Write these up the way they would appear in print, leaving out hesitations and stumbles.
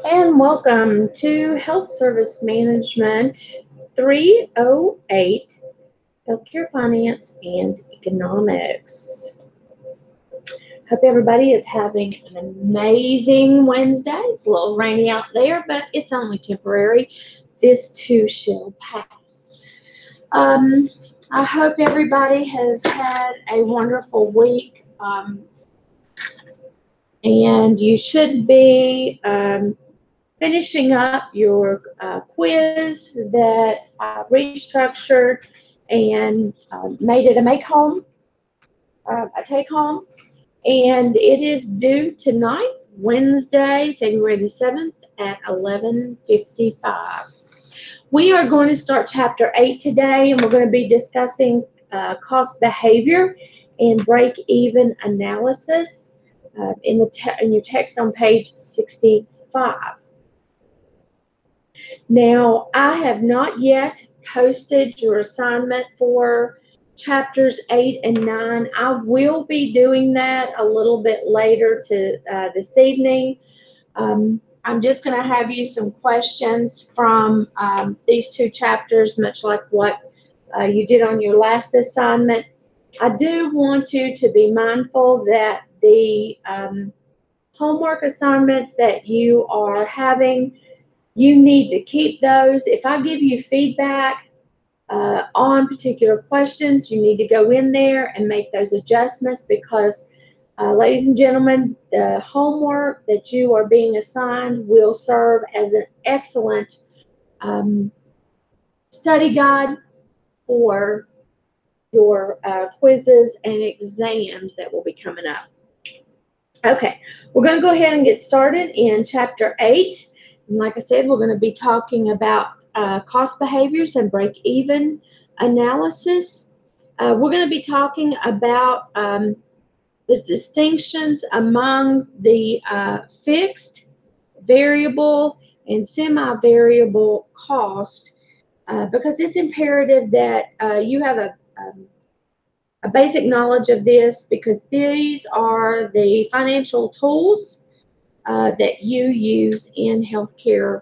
And welcome to Health Service Management 308, Healthcare Finance and Economics. Hope everybody is having an amazing Wednesday. It's a little rainy out there, but it's only temporary. This too shall pass. I hope everybody has had a wonderful week, and you should be finishing up your quiz that restructured and made it a take home, and it is due tonight, Wednesday, February the 7th at 11:55. We are going to start Chapter 8 today, and we're going to be discussing cost behavior and break-even analysis in your text on page 65. Now, I have not yet posted your assignment for chapters 8 and 9. I will be doing that a little bit later this evening. I'm just going to have you some questions from these two chapters, much like what you did on your last assignment. I do want you to be mindful that the homework assignments that you are having, you need to keep those. If I give you feedback on particular questions, you need to go in there and make those adjustments because, ladies and gentlemen, the homework that you are being assigned will serve as an excellent study guide for your quizzes and exams that will be coming up. Okay, we're going to go ahead and get started in Chapter 8. And like I said, we're going to be talking about cost behaviors and break-even analysis. We're going to be talking about the distinctions among the fixed, variable, and semi-variable cost because it's imperative that you have a basic knowledge of this because these are the financial tools that you use in healthcare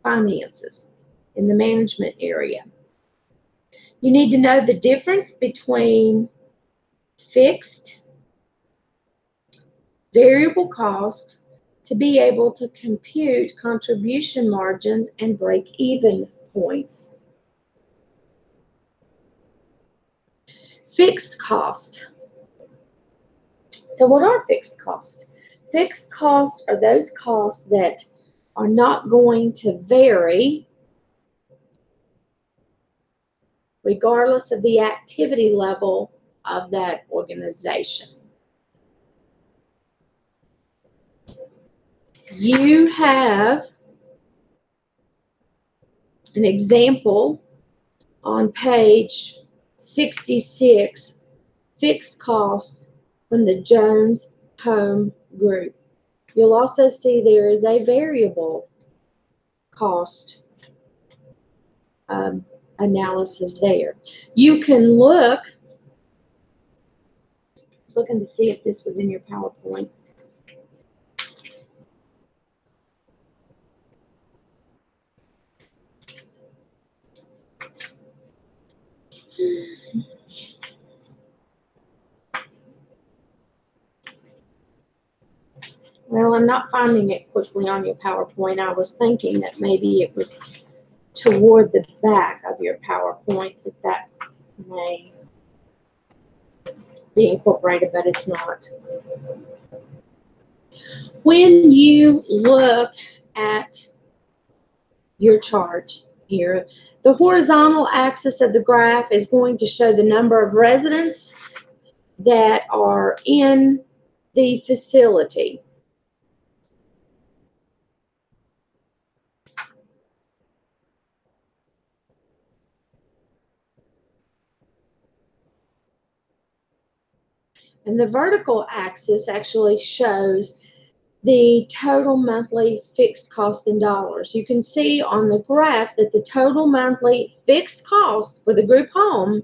finances in the management area. You need to know the difference between fixed, variable cost to be able to compute contribution margins and break-even points. Fixed cost. So what are fixed costs? Fixed costs are those costs that are not going to vary regardless of the activity level of that organization. You have an example on page 66, fixed costs from the Jones Home Group. You'll also see there is a variable cost analysis there. You can look, I was looking to see if this was in your PowerPoint. Well, I'm not finding it quickly on your PowerPoint. I was thinking that maybe it was toward the back of your PowerPoint that may be incorporated, but it's not. When you look at your chart here, the horizontal axis of the graph is going to show the number of residents that are in the facility. And the vertical axis actually shows the total monthly fixed cost in dollars. You can see on the graph that the total monthly fixed cost for the group home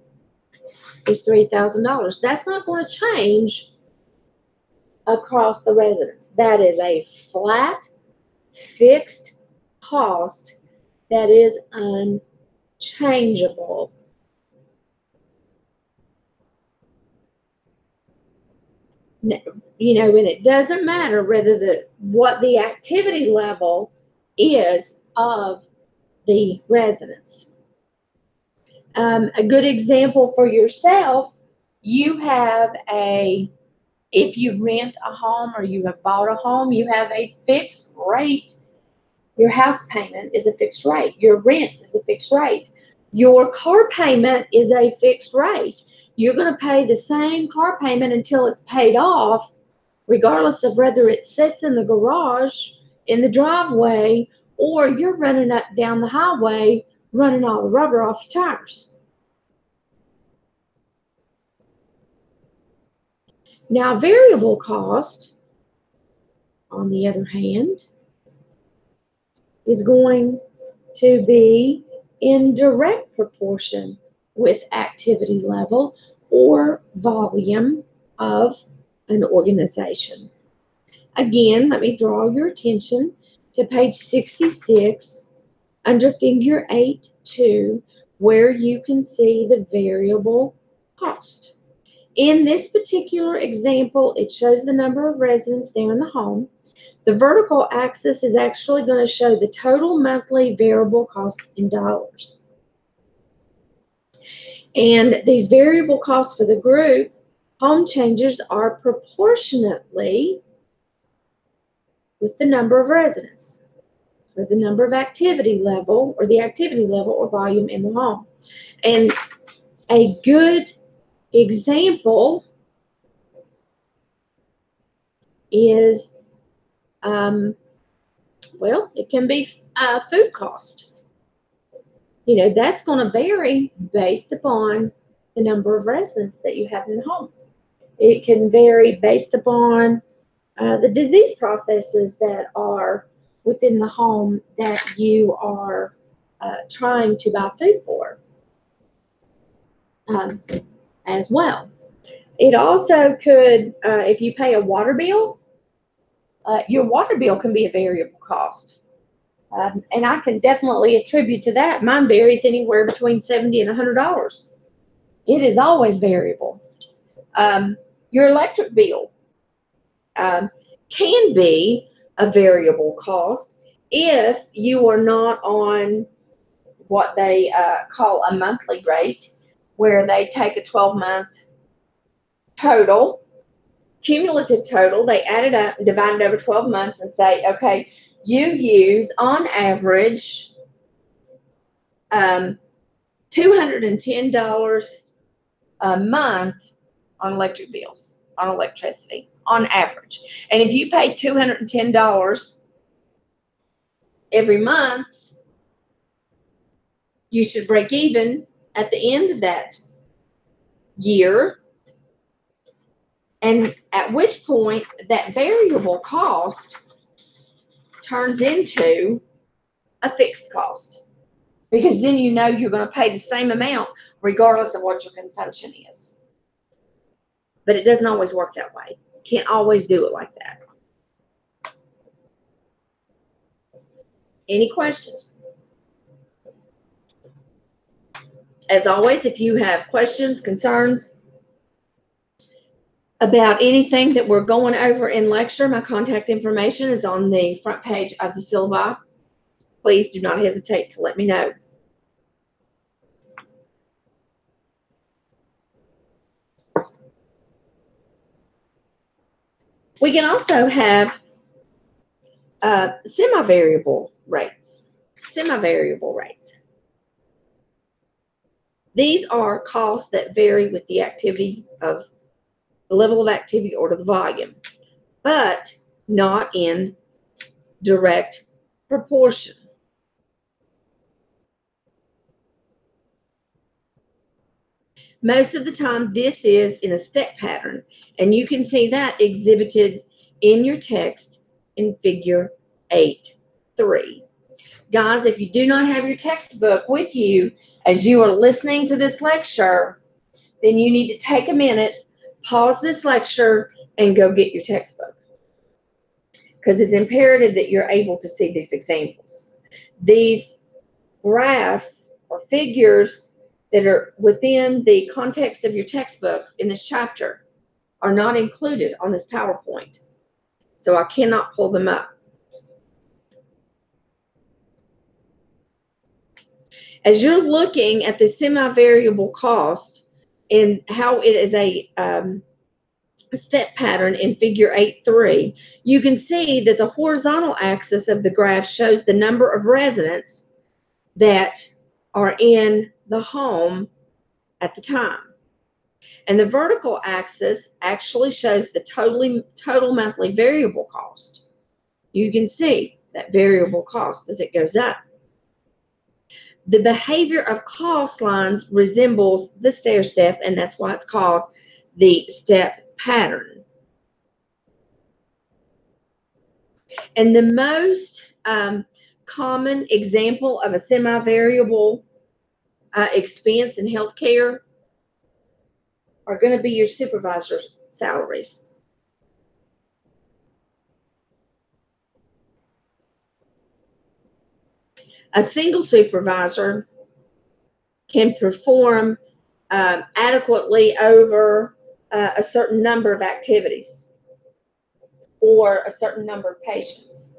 is $3,000. That's not going to change across the residence. That is a flat, fixed cost that is unchangeable. You know, and it doesn't matter whether what the activity level is of the residence. A good example for yourself, you have if you rent a home or you have bought a home, you have a fixed rate. Your house payment is a fixed rate. Your rent is a fixed rate. Your car payment is a fixed rate. You're going to pay the same car payment until it's paid off, regardless of whether it sits in the garage, in the driveway, or you're running up down the highway, running all the rubber off your tires. Now, variable cost, on the other hand, is going to be in direct proportion with activity level or volume of an organization. Again, let me draw your attention to page 66 under figure 8.2, where you can see the variable cost. In this particular example, it shows the number of residents there in the home. The vertical axis is actually going to show the total monthly variable cost in dollars. And these variable costs for the group home changes are proportionately with the number of residents, or the number of activity level, or the activity level or volume in the home. And a good example is, well, it can be food cost. You know, that's going to vary based upon the number of residents that you have in the home. It can vary based upon the disease processes that are within the home that you are trying to buy food for as well. It also could, if you pay a water bill, your water bill can be a variable cost. And I can definitely attribute to that. Mine varies anywhere between $70 and $100. It is always variable. Your electric bill can be a variable cost if you are not on what they call a monthly rate, where they take a 12-month total, cumulative total, they add it up and divide it over 12 months and say, okay, you use on average $210 a month on electric bills, on electricity, on average. And if you pay $210 every month, you should break even at the end of that year, and at which point that variable cost turns into a fixed cost, because then you know you're going to pay the same amount regardless of what your consumption is. But it doesn't always work that way. You can't always do it like that. Any questions? As always, if you have questions, concerns about anything that we're going over in lecture, my contact information is on the front page of the syllabi. Please do not hesitate to let me know. We can also have semi-variable rates. Semi-variable rates. These are costs that vary with the activity of the level of activity or the volume, but not in direct proportion. Most of the time, this is in a step pattern, and you can see that exhibited in your text in figure 8.3. Guys, if you do not have your textbook with you as you are listening to this lecture, then you need to take a minute, pause this lecture, and go get your textbook, because it's imperative that you're able to see these examples. These graphs or figures that are within the context of your textbook in this chapter are not included on this PowerPoint, so I cannot pull them up. As you're looking at the semi-variable cost and how it is a step pattern in figure 8.3, you can see that the horizontal axis of the graph shows the number of residents that are in the home at the time. And the vertical axis actually shows the total monthly variable cost. You can see that variable cost as it goes up. The behavior of cost lines resembles the stair step, and that's why it's called the step pattern. And the most common example of a semi-variable expense in healthcare are going to be your supervisor's salaries. A single supervisor can perform adequately over a certain number of activities or a certain number of patients.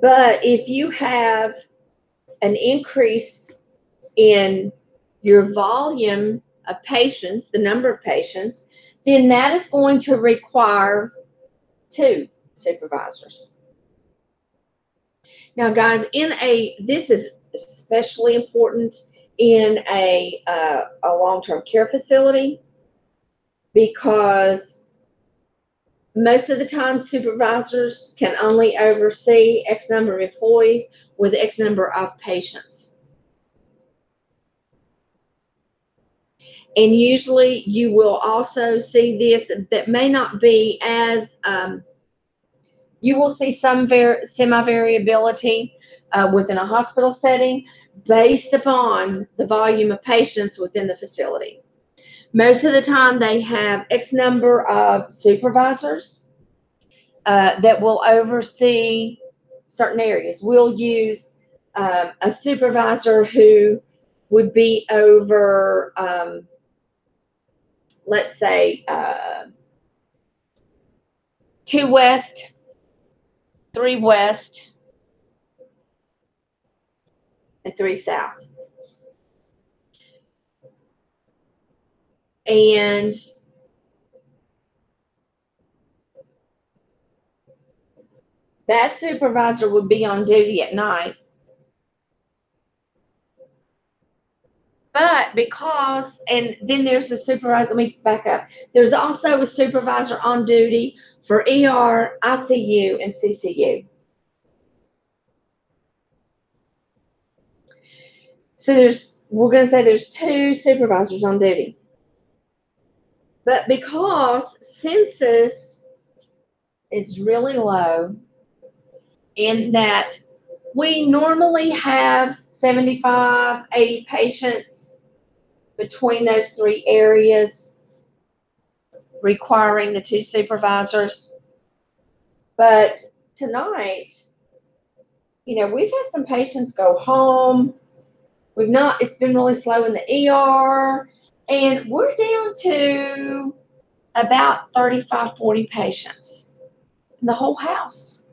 But if you have an increase in your volume of patients, the number of patients, then that is going to require 2 supervisors. Now, guys, this is especially important in a long-term care facility, because most of the time supervisors can only oversee X number of employees with X number of patients. And usually you will also see this, that may not be as, you will see some semi-variability within a hospital setting based upon the volume of patients within the facility. Most of the time they have X number of supervisors that will oversee certain areas. We'll use a supervisor who would be over, let's say, 2 West, 3 West, and 3 South. And that supervisor would be on duty at night. But because, and then there's a supervisor, let me back up. There's also a supervisor on duty for ER, ICU, and CCU. So we're going to say there's 2 supervisors on duty. But because census is really low, in that we normally have 75, 80 patients between those 3 areas, requiring the 2 supervisors. But tonight, we've had some patients go home. It's been really slow in the ER, and we're down to about 35, 40 patients in the whole house.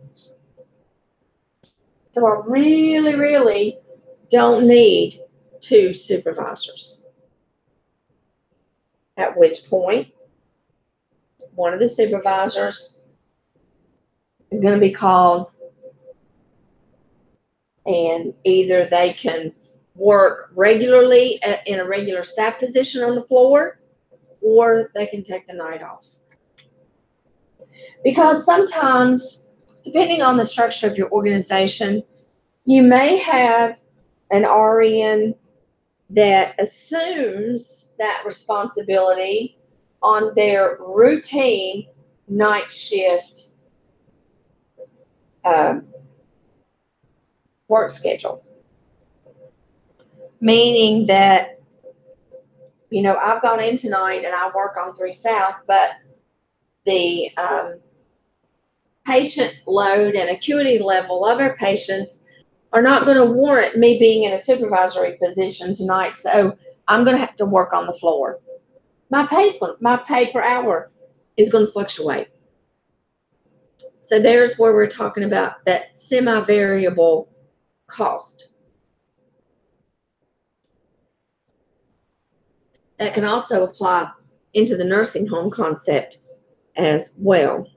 So I really, really don't need 2 supervisors. At which point, one of the supervisors is going to be called, and either they can work regularly in a regular staff position on the floor, or they can take the night off. Because sometimes, depending on the structure of your organization, you may have an RN that assumes that responsibility on their routine night shift work schedule. Meaning that, I've gone in tonight and I work on 3 South, but the patient load and acuity level of our patients are not going to warrant me being in a supervisory position tonight, so I'm going to have to work on the floor. My pay per hour is going to fluctuate. So there's where we're talking about that semi-variable cost. That can also apply into the nursing home concept as well.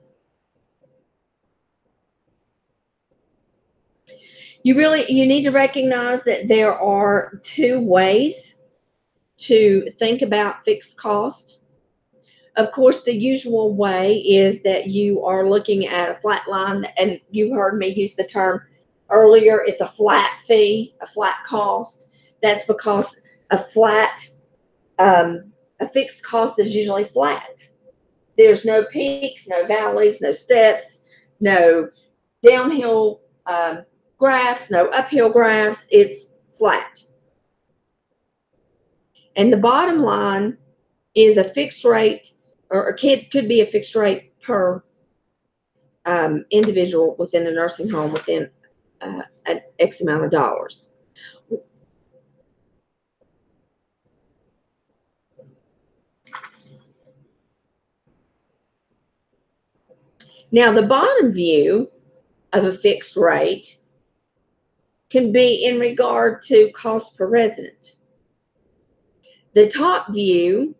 You need to recognize that there are two ways to think about fixed cost. Of course, the usual way is that you are looking at a flat line, and you heard me use the term earlier, it's a flat fee, a flat cost. That's because a fixed cost is usually flat. There's no peaks, no valleys, no steps, no downhill graphs, no uphill graphs. It's flat. And the bottom line is a fixed rate, or could be a fixed rate per individual within a nursing home within an X amount of dollars. Now, the bottom view of a fixed rate can be in regard to cost per resident. The top view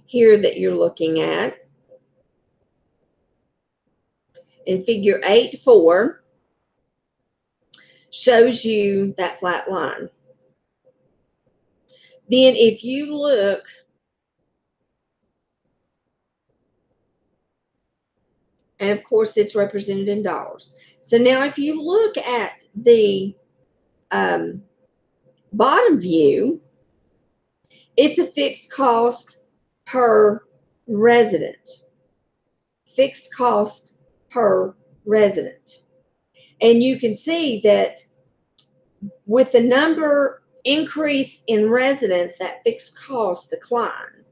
here that you're looking at in figure 8.4 shows you that flat line. Then if you look and of course it's represented in dollars. So now if you look at the bottom view, it's a fixed cost per resident. Fixed cost per resident. And you can see that with the number increase in residents, that fixed cost decline.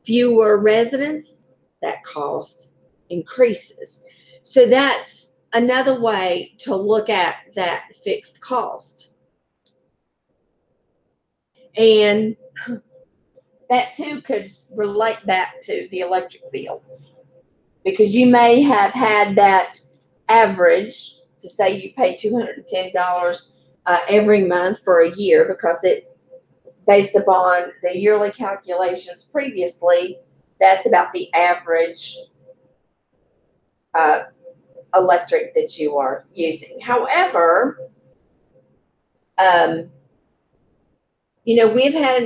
Fewer residents, that cost increases. So that's another way to look at that fixed cost. And that too could relate back to the electric bill, because you may have had that average to say you pay $210 every month for a year, because it based upon the yearly calculations previously, that's about the average electric that you are using. However, we've had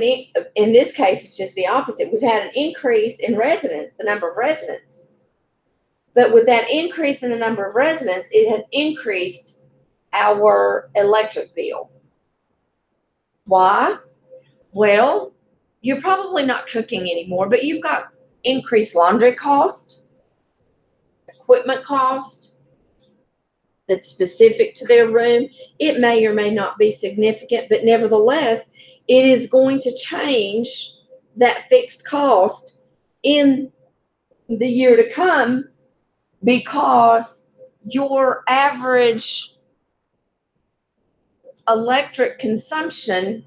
in this case, it's just the opposite. We've had an increase in residents, the number of residents. But with that increase in the number of residents, it has increased our electric bill. Why? Well, you're probably not cooking anymore, but you've got increased laundry cost, equipment cost that's specific to their room. It may or may not be significant, but nevertheless, it is going to change that fixed cost in the year to come, because your average electric consumption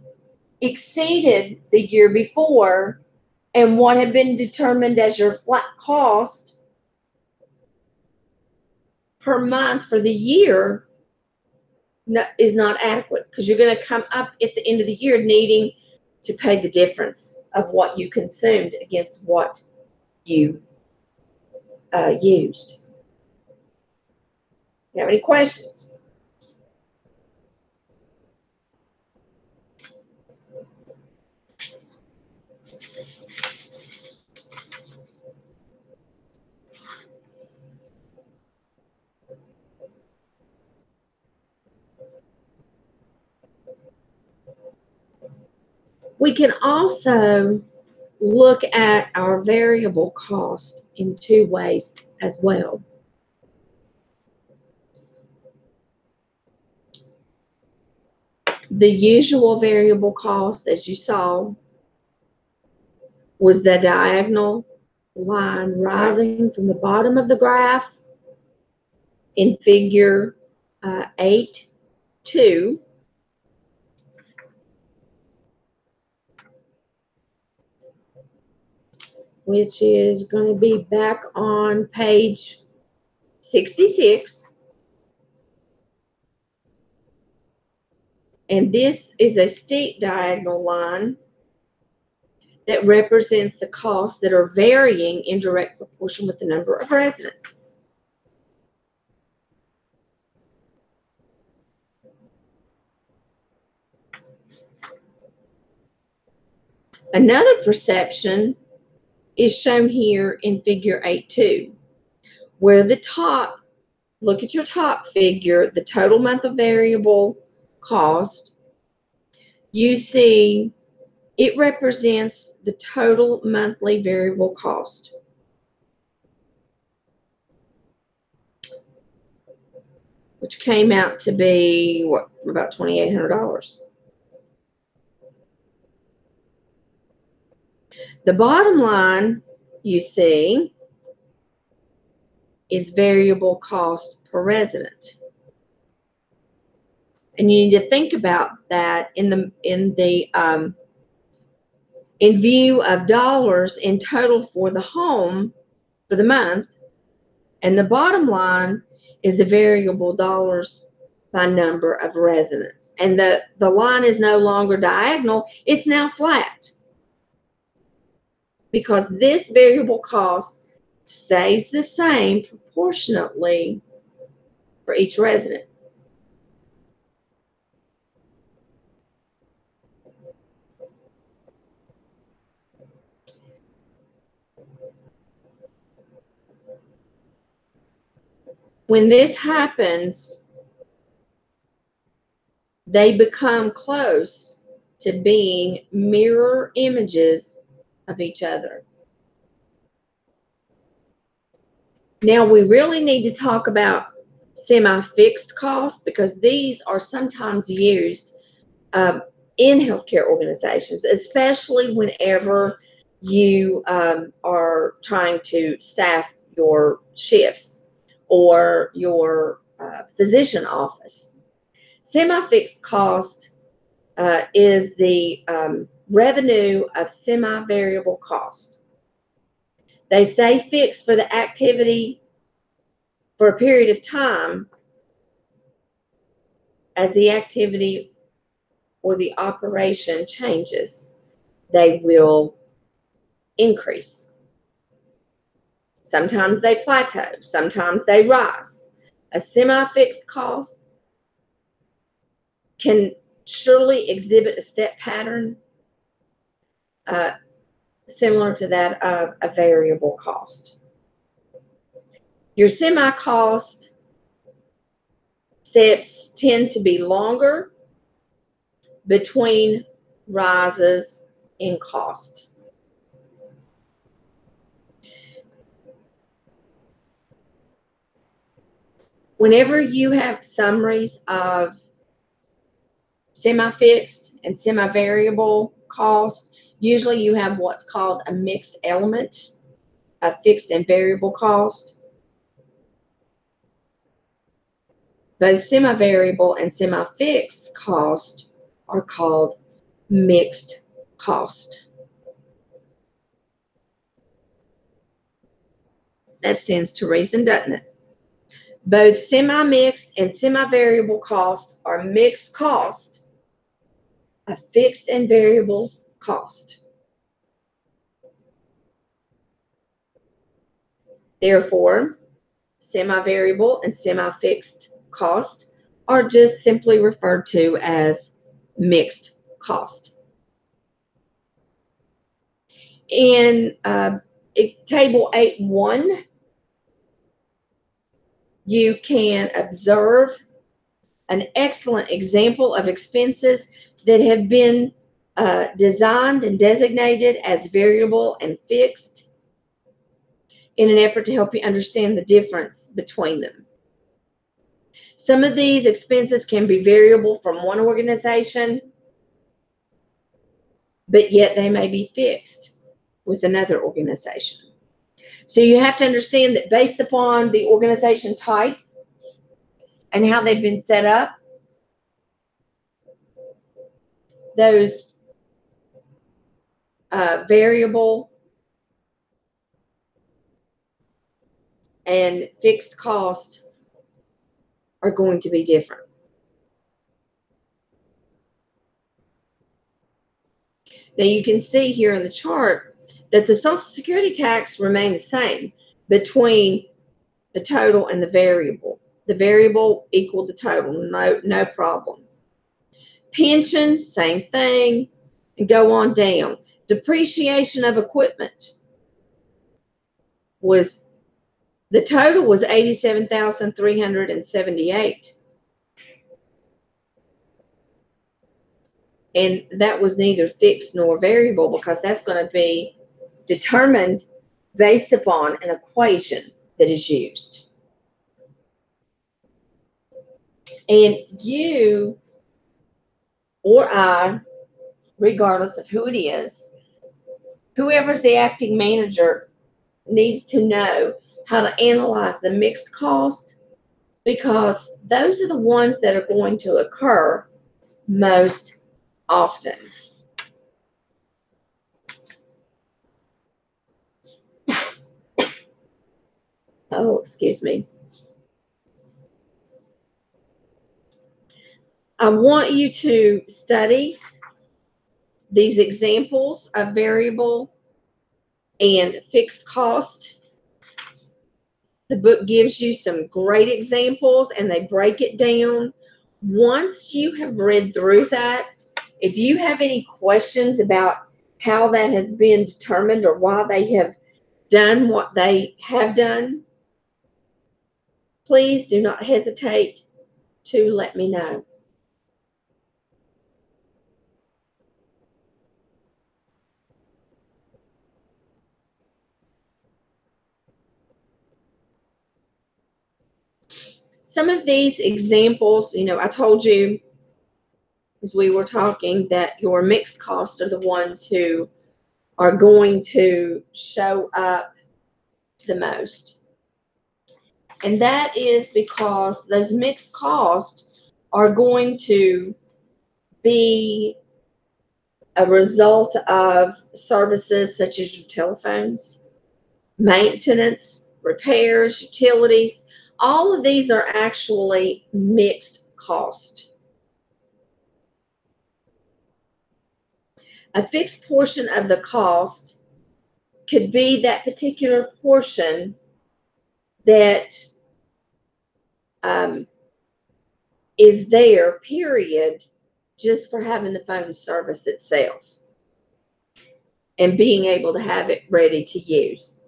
exceeded the year before, and what had been determined as your flat cost per month for the year is not adequate, because you're going to come up at the end of the year needing to pay the difference of what you consumed against what you used. You have any questions? We can also look at our variable cost in two ways as well. The usual variable cost, as you saw, Was the diagonal line rising from the bottom of the graph in figure 8.2, which is going to be back on page 66. And this is a steep diagonal line that represents the costs that are varying in direct proportion with the number of residents. Another perception is shown here in figure 8.2, where the top, look at your top figure, the total month of variable cost. You see it represents the total monthly variable cost. Which came out to be, what, about $2,800. The bottom line, you see, is variable cost per resident. And you need to think about that in view of dollars in total for the home for the month. And the bottom line is the variable dollars by number of residents. And the line is no longer diagonal, it's now flat, because this variable cost stays the same proportionately for each resident. When this happens, they become close to being mirror images of each other. Now, we really need to talk about semi-fixed costs, because these are sometimes used in healthcare organizations, especially whenever you are trying to staff your shifts or your physician office. Semi-fixed cost is the revenue of semi-variable cost. They stay fixed for the activity for a period of time as the activity or the operation changes. They will increase. Sometimes they plateau, sometimes they rise. A semi-fixed cost can surely exhibit a step pattern similar to that of a variable cost. Your semi-cost steps tend to be longer between rises in cost. Whenever you have summaries of semi-fixed and semi-variable cost, usually you have what's called a mixed element of fixed and variable cost. Both semi-variable and semi-fixed cost are called mixed cost. That stands to reason, doesn't it? Both semi-mixed and semi-variable cost are mixed cost of fixed and variable cost. Therefore, semi-variable and semi-fixed cost are just simply referred to as mixed cost. In Table 8.1, you can observe an excellent example of expenses that have been designed and designated as variable and fixed in an effort to help you understand the difference between them. Some of these expenses can be variable from one organization, but yet they may be fixed with another organization. So you have to understand that based upon the organization type and how they've been set up, those variable and fixed cost are going to be different. Now you can see here in the chart that the Social Security tax remained the same between the total and the variable. The variable equaled the total, no problem. Pension, same thing, and go on down. Depreciation of equipment was, the total was $87,378. And that was neither fixed nor variable because that's going to be determined based upon an equation that is used. And you or I, regardless of who it is, whoever's the acting manager needs to know how to analyze the mixed cost, because those are the ones that are going to occur most often. Oh, excuse me. I want you to study these examples of variable and fixed cost. The book gives you some great examples and they break it down. Once you have read through that, if you have any questions about how that has been determined or why they have done what they have done, please do not hesitate to let me know. Some of these examples, I told you as we were talking that your mixed costs are the ones who are going to show up the most. And that is because those mixed costs are going to be a result of services such as your telephones, maintenance, repairs, utilities. All of these are actually mixed cost. A fixed portion of the cost could be that particular portion that is there, period, just for having the phone service itself and being able to have it ready to use.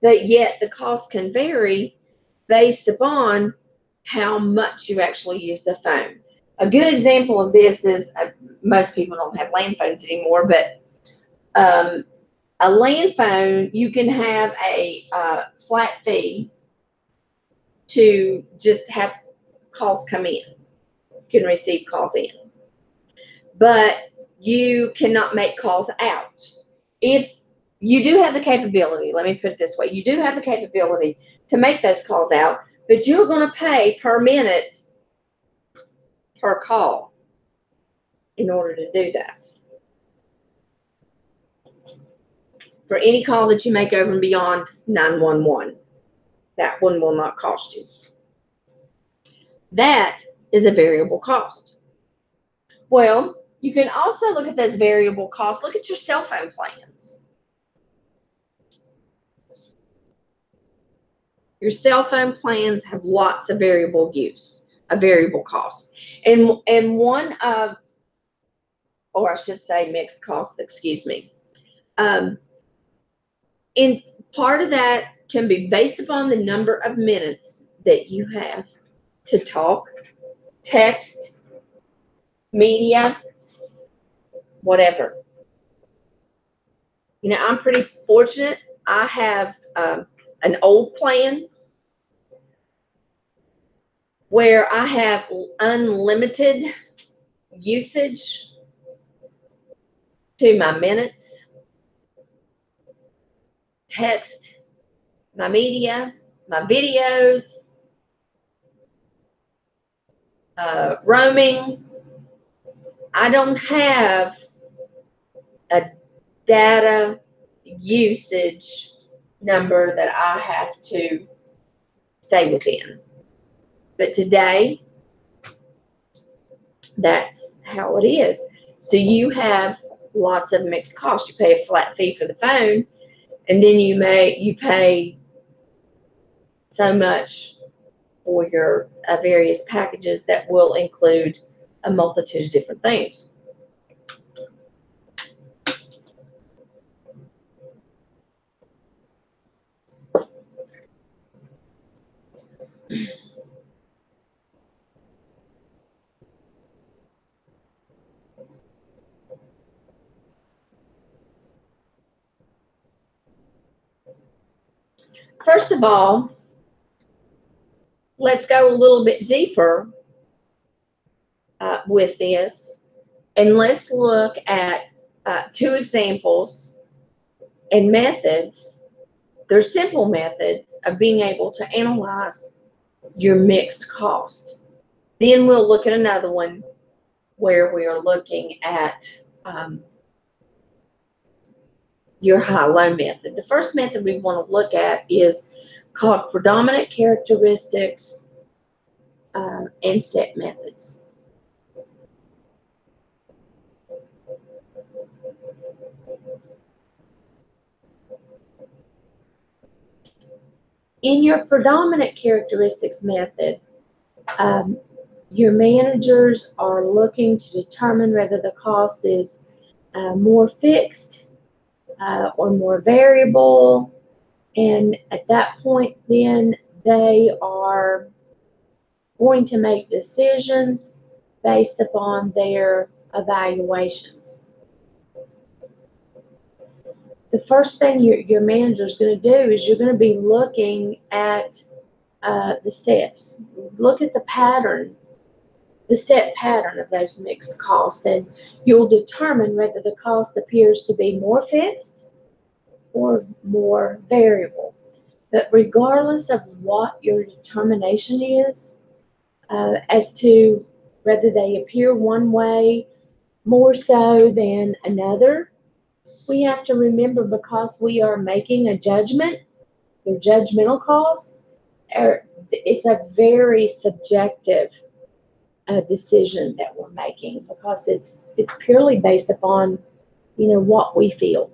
But yet the cost can vary based upon how much you actually use the phone. A good example of this is most people don't have land phones anymore, but a land phone, you can have a flat fee to just have calls come in. You can receive calls in. But you cannot make calls out. If you do have the capability, let me put it this way, you do have the capability to make those calls out, but you're going to pay per minute per call in order to do that. For any call that you make over and beyond 911, that one will not cost you. That is a variable cost. Well, you can also look at those variable costs. Look at your cell phone plans. Your cell phone plans have lots of variable use, a variable cost. And one of, or I should say mixed costs, excuse me. In part of that can be based upon the number of minutes that you have to talk, text, media, whatever. I'm pretty fortunate. I have an old plan where I have unlimited usage to my minutes. text, my media, my videos, roaming. I don't have a data usage number that I have to stay within. But today, that's how it is. So you have lots of mixed costs. You pay a flat fee for the phone, and then you pay so much for your various packages that will include a multitude of different things. First of all, let's go a little bit deeper with this, and let's look at two examples and methods. They're simple methods of being able to analyze your mixed cost. Then we'll look at another one where we are looking at your high-low method. The first method we want to look at is called predominant characteristics and step methods. In your predominant characteristics method, your managers are looking to determine whether the cost is more fixed or more variable, and at that point then they are going to make decisions based upon their evaluations. The first thing your manager is going to do is you're going to be looking at the steps. Look at the pattern, the set pattern of those mixed costs, and you'll determine whether the cost appears to be more fixed or more variable. But regardless of what your determination is as to whether they appear one way more so than another, we have to remember, because we are making a judgment, the judgmental calls, it's a very subjective decision that we're making, because it's purely based upon what we feel.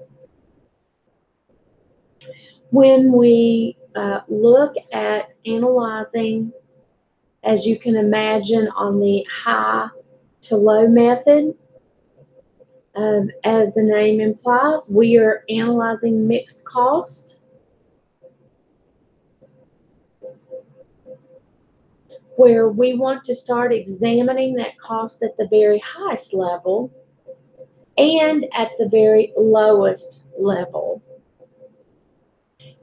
When we look at analyzing, as you can imagine, on the high to low method, as the name implies, we are analyzing mixed cost, where we want to start examining that cost at the very highest level and at the very lowest level.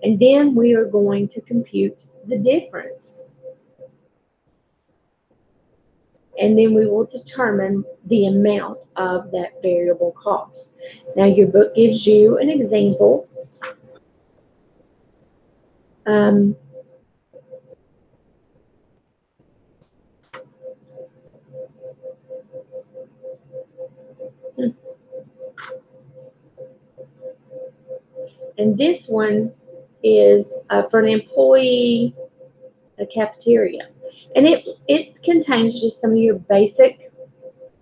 And then we are going to compute the difference. And then we will determine the amount of that variable cost. Now, your book gives you an example. And this one is for an employee, a cafeteria. And it contains just some of your basic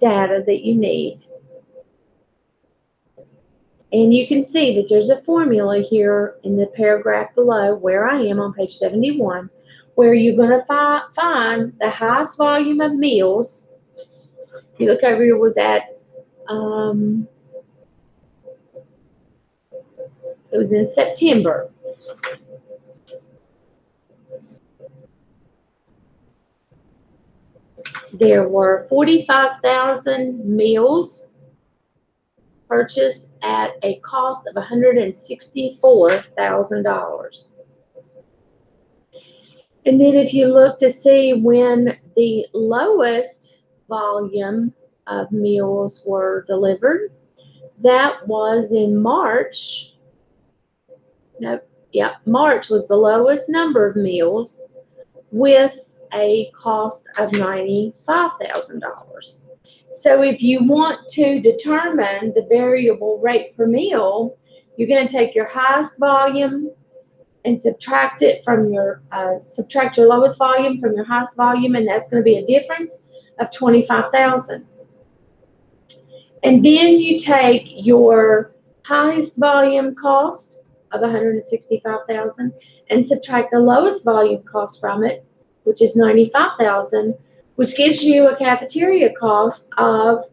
data that you need. And you can see that there's a formula here in the paragraph below, where I am on page 71, where you're going to find the highest volume of meals. If you look over here, was at, it was in September. There were 45,000 meals purchased at a cost of $164,000. And then if you look to see when the lowest volume of meals were delivered, that was in March. No, Yep, March was the lowest number of meals with a cost of $95,000. So if you want to determine the variable rate per meal, you're going to take your highest volume and subtract your lowest volume from your highest volume, and that's going to be a difference of 25,000. And then you take your highest volume cost of 165,000 and subtract the lowest volume cost from it, which is 95,000, which gives you a cafeteria cost of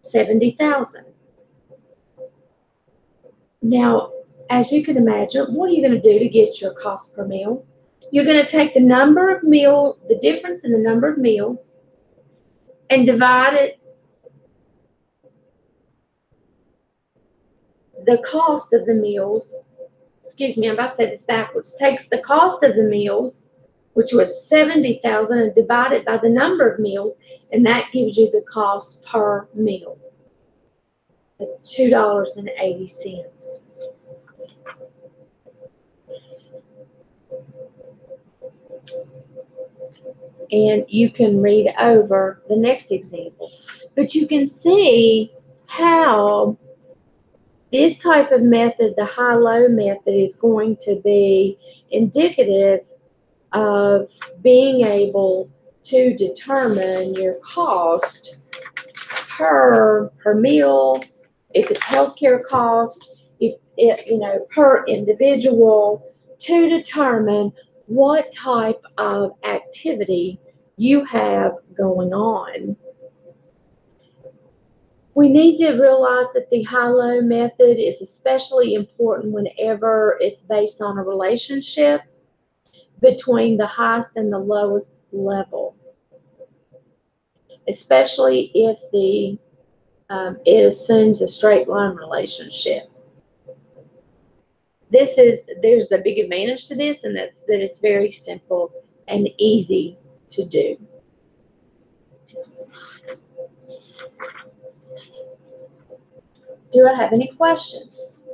70,000. Now, as you can imagine, what are you going to do to get your cost per meal? You're going to take the difference in the number of meals, and divide it, the cost of the meals, excuse me, I'm about to say this backwards, takes the cost of the meals, which was 70,000, and divide it by the number of meals, and that gives you the cost per meal at $2.80. And you can read over the next example. But you can see how this type of method, the high-low method, is going to be indicative of being able to determine your cost per meal, if it's healthcare cost, if it, per individual, to determine what type of activity you have going on. We need to realize that the high-low method is especially important whenever it's based on a relationship between the highest and the lowest level, especially if it assumes a straight line relationship. There's a big advantage to this, and that's that it's very simple and easy to do. Do I have any questions?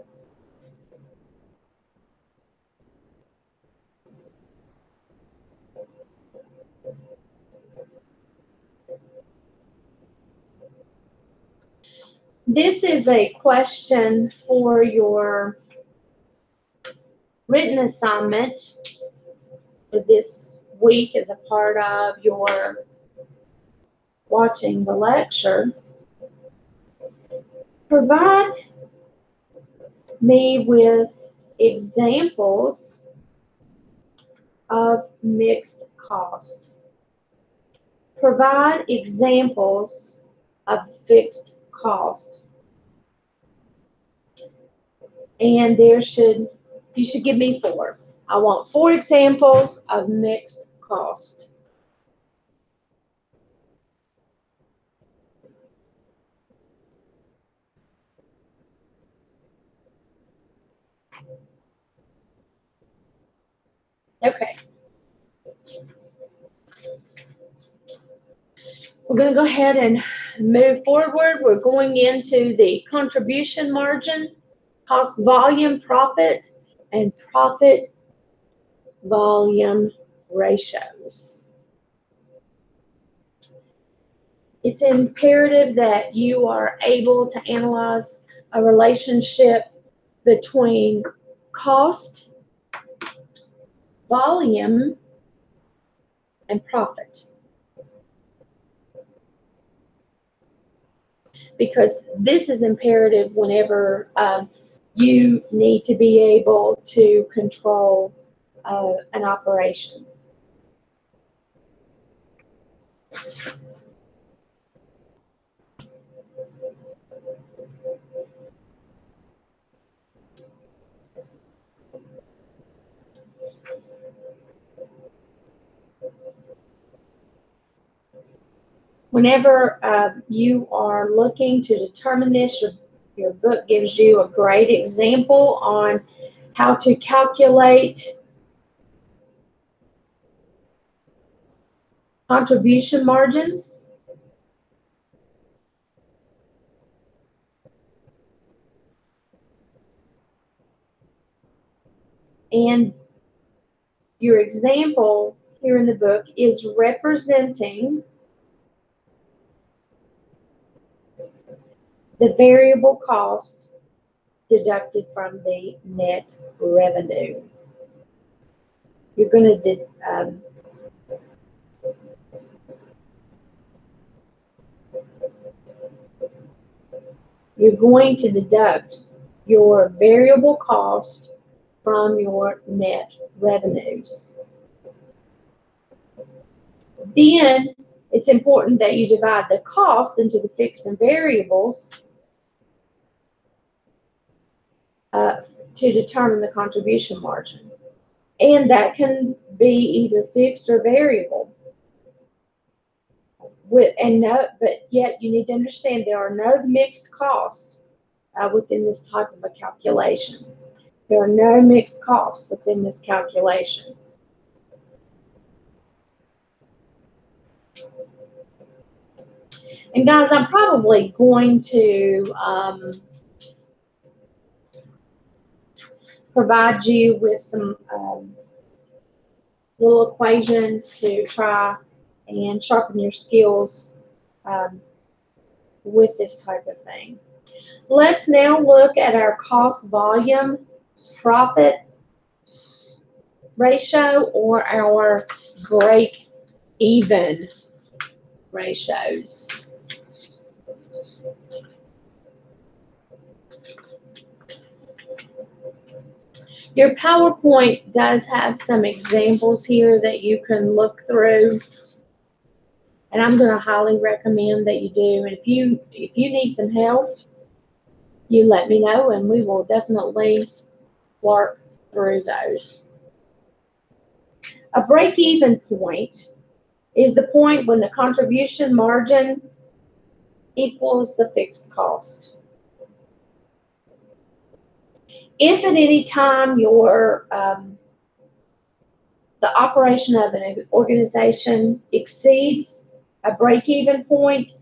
This is a question for your written assignment for this week as a part of your watching the lecture. Provide me with examples of mixed cost. Provide examples of fixed cost. And you should give me 4. I want 4 examples of mixed cost. Okay. We're going to go ahead and move forward. We're going into the contribution margin, cost volume profit, and profit volume ratios. It's imperative that you are able to analyze a relationship between cost, volume, and profit. Because this is imperative whenever you need to be able to control an operation. Whenever you are looking to determine this, your book gives you a great example on how to calculate contribution margins. And your example here in the book is representing the variable cost deducted from the net revenue. You're going to deduct your variable cost from your net revenues. Then it's important that you divide the cost into the fixed and variables to determine the contribution margin. And that can be either fixed or variable. But yet you need to understand there are no mixed costs within this type of a calculation. There are no mixed costs within this calculation. And guys, I'm probably going to provide you with some little equations to try and sharpen your skills with this type of thing. Let's now look at our cost volume profit ratio or our break even ratios. Your PowerPoint does have some examples here that you can look through, and I'm going to highly recommend that you do. And if you need some help, you let me know, and we will definitely work through those. A break-even point is the point when the contribution margin equals the fixed cost. If at any time your the operation of an organization exceeds a break-even point,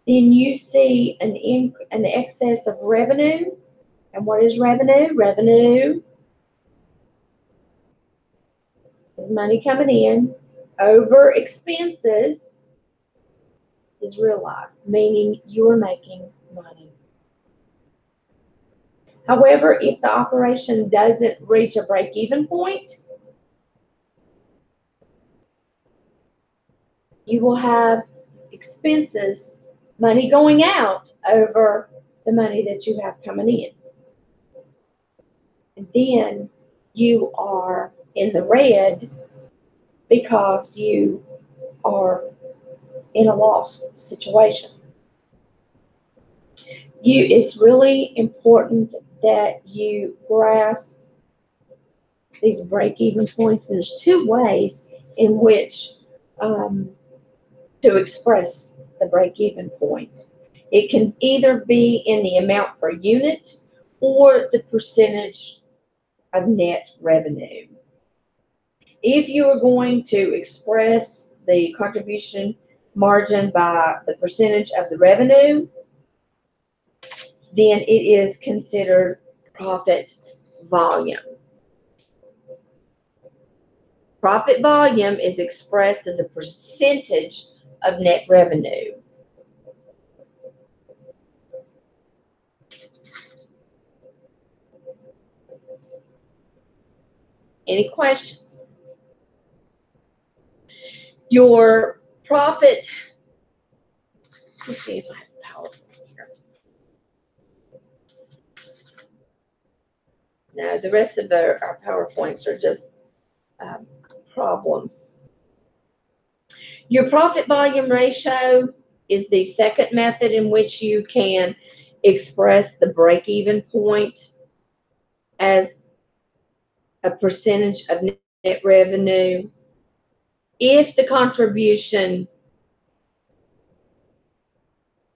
then you see an excess of revenue. And what is revenue? Revenue is money coming in over expenses is realized, meaning you are making money. However, if the operation doesn't reach a break-even point, you will have expenses, money going out over the money that you have coming in. And then you are in the red because you are in a loss situation. It's really important that you grasp these break-even points. There's two ways in which to express the break-even point. It can either be in the amount per unit or the percentage of net revenue. If you are going to express the contribution margin by the percentage of the revenue, then it is considered profit volume. Profit volume is expressed as a percentage of net revenue. Any questions? Your profit, let's see if I have PowerPoint here. No, the rest of our PowerPoints are just problems. Your profit volume ratio is the second method in which you can express the break-even point as a percentage of net revenue. If the contribution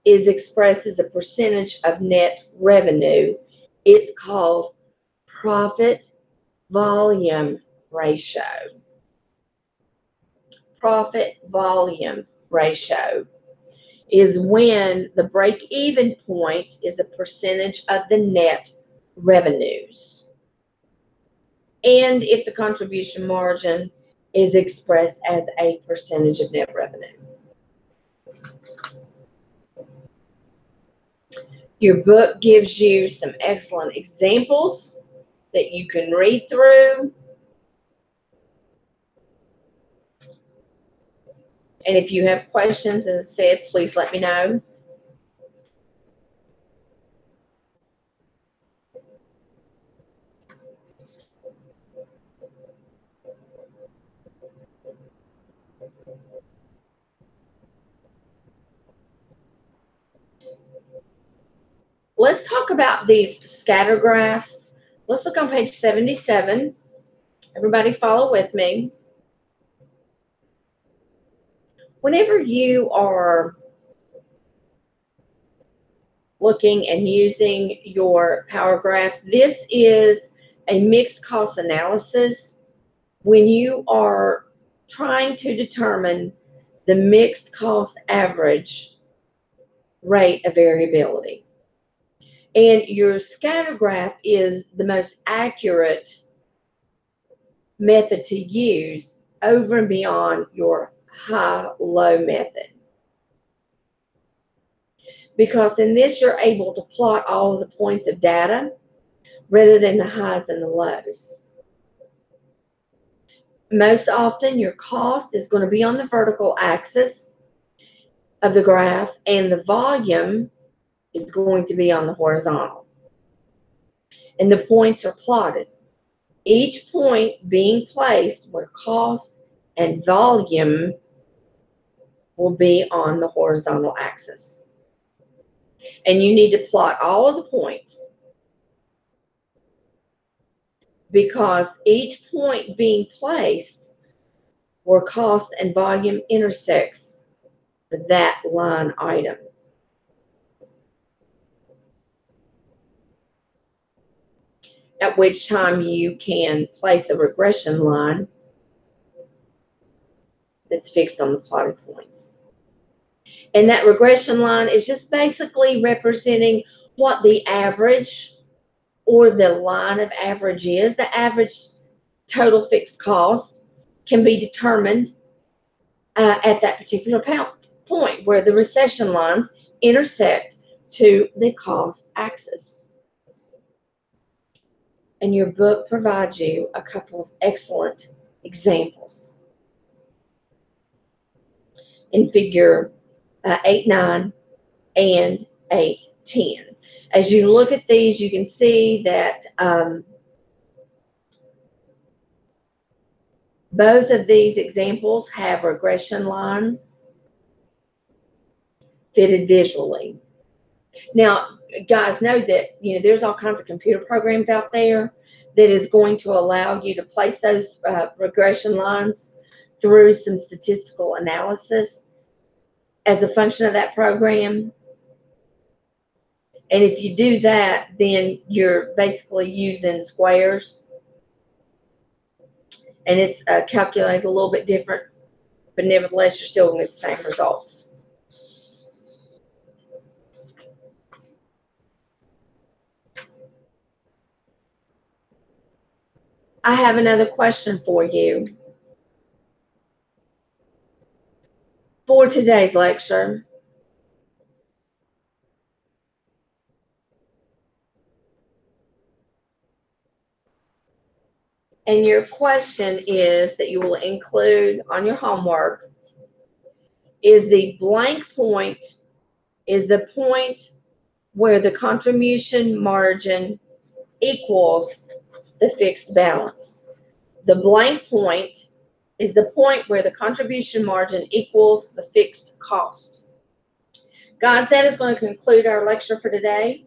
is expressed as a percentage of net revenue, it's called profit volume ratio. Profit volume ratio. is when the break-even point is a percentage of the net revenues, and if the contribution margin is expressed as a percentage of net revenue. Your book gives you some excellent examples that you can read through. And if you have questions, as I said, please let me know. Let's talk about these scatter graphs. Let's look on page 77. Everybody follow with me. Whenever you are looking and using your power graph, this is a mixed cost analysis when you are trying to determine the mixed cost average rate of variability. And your scatter graph is the most accurate method to use over and beyond your high-low method. Because in this, you're able to plot all of the points of data rather than the highs and the lows. Most often, your cost is going to be on the vertical axis of the graph, and the volume is going to be on the horizontal. And the points are plotted, each point being placed where cost and volume will be on the horizontal axis. And you need to plot all of the points, because each point being placed where cost and volume intersects for that line item. At which time you can place a regression line that's fixed on the plotted points. And that regression line is just basically representing what the average or the line of average is. The average total fixed cost can be determined at that particular point where the recession lines intersect to the cost axis. And your book provides you a couple of excellent examples. In figure 8.9 and 8.10. As you look at these, you can see that both of these examples have regression lines fitted visually. Now, guys, know that there's all kinds of computer programs out there that is going to allow you to place those regression lines through some statistical analysis as a function of that program. And if you do that, then you're basically using squares. And it's calculated a little bit different, but nevertheless, you're still going to get the same results. I have another question for you for today's lecture. And your question is that you will include on your homework is the blank point is the point where the contribution margin equals the fixed balance. The blank point is the point where the contribution margin equals the fixed cost. Guys, that is going to conclude our lecture for today.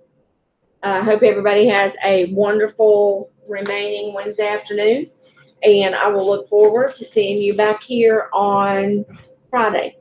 I hope everybody has a wonderful remaining Wednesday afternoon, and I will look forward to seeing you back here on Friday.